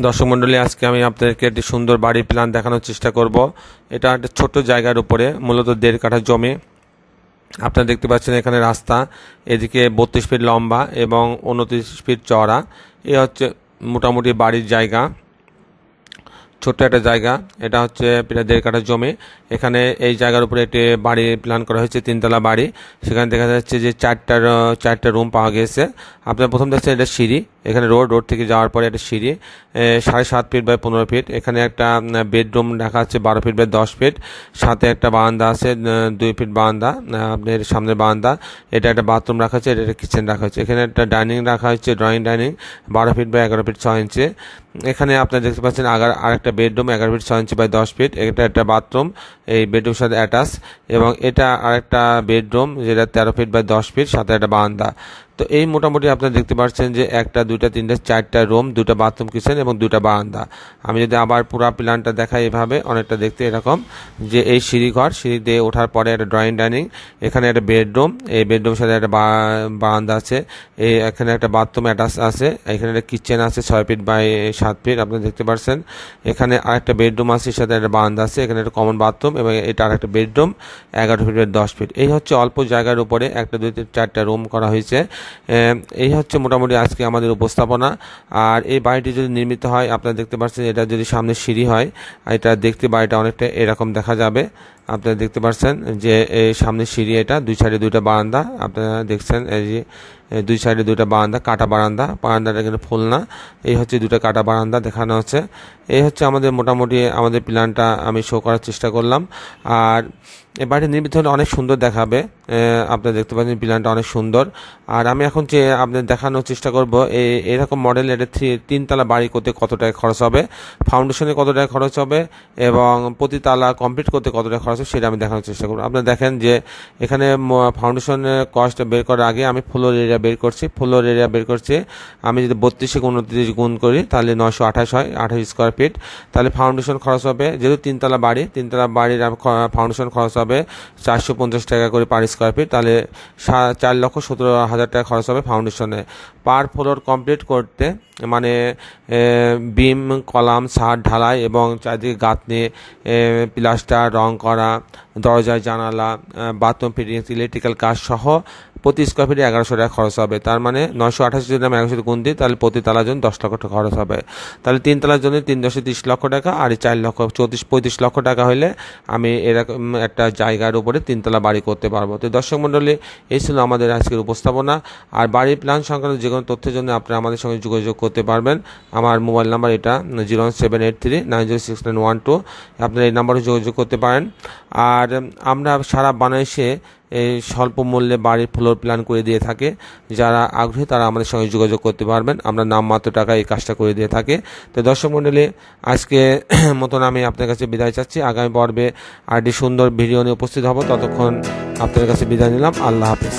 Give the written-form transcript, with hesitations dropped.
দর্শক মণ্ডলী, আজকে আমি আপনাদেরকে একটি সুন্দর বাড়ির প্ল্যান দেখানোর চেষ্টা করব। এটা একটা ছোট্ট জায়গার উপরে, মূলত 1.5 কাঠা জমি। আপনারা দেখতে পাচ্ছেন এখানে রাস্তা, এদিকে 32 ফিট লম্বা এবং 29 ফিট চওড়া। এ হচ্ছে মোটামুটি বাড়ির জায়গা, ছোট্ট একটা জায়গা। এটা হচ্ছে প্রায় 1.5 কাঠা জমি। এখানে এই জায়গার উপরে একটি বাড়ি প্ল্যান করা হয়েছে, 3তলা বাড়ি। সেখানে দেখা যাচ্ছে যে চারটা রুম পাওয়া গেছে। আপনারা প্রথম দেখছেন এটা সিঁড়ি, এখানে রোড থেকে যাওয়ার পরে একটা সিঁড়ি 7.5 ফিট বাই 15 ফিট। এখানে একটা বেডরুম রাখা আছে 12 ফিট বাই 10 ফিট, সাথে একটা বারান্দা আছে 2 ফিট বারান্দা, আপনার সামনের বারান্দা। এটা একটা বাথরুম রাখা আছে, এটা একটা কিচেন রাখা হয়েছে। এখানে একটা ডাইনিং রাখা হচ্ছে, drawing dining 12 feet by 11 feet 6 inch. এখানে আপনারা দেখতে পাচ্ছেন আরেকটা bedroom 11 feet 6 inch by 10 feet. এটা একটা বাথরুম, এই বেডরুমের সাথে অ্যাটাচ। এবং এটা আরেকটা বেডরুম যেটা 13 ফিট বাই 10 ফিট, সাথে একটা বারান্দা। তো এই মোটামুটি আপনারা দেখতে পাচ্ছেন যে 1টা 2টা 3টা 4টা রুম, 2টা বাথরুম কিচেন এবং 2টা বারান্দা। আমি যদি আবার পুরো প্ল্যানটা দেখাই, এভাবে অনেকটা দেখতে এরকম, যে এই সিঁড়িঘর, সিঁড়ি দিয়ে ওঠার পরে একটা ড্রয়িং ডাইনিং, এখানে একটা বেডরুম, এই বেডরুমের সাথে একটা বারান্দা আছে, এখানে একটা বাথরুম অ্যাটাচ আছে, এখানে একটা কিচেন আছে 6 ফিট বাই 7 ফিট আপনারা দেখতে পাচ্ছেন। এখানে আরেকটা বেডরুম আছে, সাথে একটা বারান্দা আছে, এখানে একটা কমন বাথরুম এবং এটা আরেকটা বেডরুম 11 ফিট বাই 10 ফিট। এই হচ্ছে অল্প জায়গার উপরে 1টা 2টা 4টা রুম করা হয়েছে। এই হচ্ছে মোটামুটি আজকে আমাদের উপস্থাপনা। আর এই বাড়িটি যদি নির্মিত হয়, আপনারা দেখতে পাচ্ছেন এটা যদি সামনে সিঁড়ি হয়, এটা দেখতে বাড়িটা অনেকটা এরকম দেখা যাবে। আপনারা দেখতে পাচ্ছেন যে এই সামনে সিঁড়ি, এটা 2 সাইডে 2টা বারান্দা আপনারা দেখছেন। এই যে 2 সাইডে 2টা বারান্দা, কাটা বারান্দাটা কিন্তু ফুল না। এই হচ্ছে 2টা কাটা বারান্দা দেখানো হচ্ছে। এই হচ্ছে আমাদের মোটামুটি আমাদের প্ল্যানটা আমি শো করার চেষ্টা করলাম। আর এই বাড়িটি নির্মিত হলে অনেক সুন্দর দেখাবে। আপনারা দেখতে পাচ্ছেন প্ল্যানটা অনেক সুন্দর। আর আমি এখন যে আপনাদের দেখানোর চেষ্টা করব এরকম মডেল, এটা 3তলা বাড়ি করতে কত টাকা খরচ হবে, ফাউন্ডেশনে কত টাকা খরচ হবে এবং প্রতি তালা কমপ্লিট করতে কত টাকা খরচ হবে, সেটা আমি দেখানোর চেষ্টা করব। আপনারা দেখেন যে এখানে ফাউন্ডেশনের কস্ট বের করার আগে আমি ফ্লোর এরিয়া বের করছি। আমি যদি 32 × 29 গুণ করি তাহলে 928 হয়, 28 স্কোয়ার ফিট। তাহলে ফাউন্ডেশন খরচ হবে, যেহেতু 3তলা বাড়ির ফাউন্ডেশন খরচ হবে 450 টাকা করে পার স্কোয়ার ফিট। তাহলে 4,17,000 টাকা খরচ হবে ফাউন্ডেশনে। পার ফ্লোর কমপ্লিট করতে, মানে বিম, কলাম, ছাদ, ঢালাই এবং চারদিকে গাঁথনি, প্লাস্টার, রং করা, দরজা, জানালা, বাথরুম ফিটিংস, ইলেকট্রিক্যাল কাজ সহ প্রতি স্কোয়ার ফিটে 1100 টাকা খরচ হবে। তার মানে 928 যদি আমি 1100 গুণ দিই, তাহলে প্রতি তালার জন্য 10 লক্ষ টাকা খরচ হবে। তাহলে 3 তালার জন্য 3,30 লক্ষ টাকা, আর 4,35 লক্ষ টাকা হলে আমি এরকম একটা জায়গার উপরে 3তলা বাড়ি করতে পারবো। তো দর্শক মণ্ডলী, এই ছিল আমাদের আজকের উপস্থাপনা। আর বাড়ির প্ল্যান সংক্রান্ত যে কোনো তথ্যের জন্য আপনারা আমাদের সঙ্গে যোগাযোগ করতে পারবেন। আমার মোবাইল নাম্বার এটা 01783906912। আপনারা এই নাম্বারে যোগাযোগ করতে পারেন। আর আমরা সারা বাংলাদেশে এই স্বল্প মূল্যে বাড়ির ফ্লোর প্ল্যান করে দিয়ে থাকে। যারা আগ্রহী তারা আমাদের সঙ্গে যোগাযোগ করতে পারবেন। আমরা নামমাত্র টাকায় এই কাজটা করে দিয়ে থাকি। তো দর্শক মণ্ডলী, আজকে মতন আমি আপনার কাছে বিদায় চাচ্ছি। আগামী পর্বে আরেকটি সুন্দর ভিডিও নিয়ে উপস্থিত হব। ততক্ষণ আপনাদের কাছে বিদায় নিলাম। আল্লাহ হাফেজ।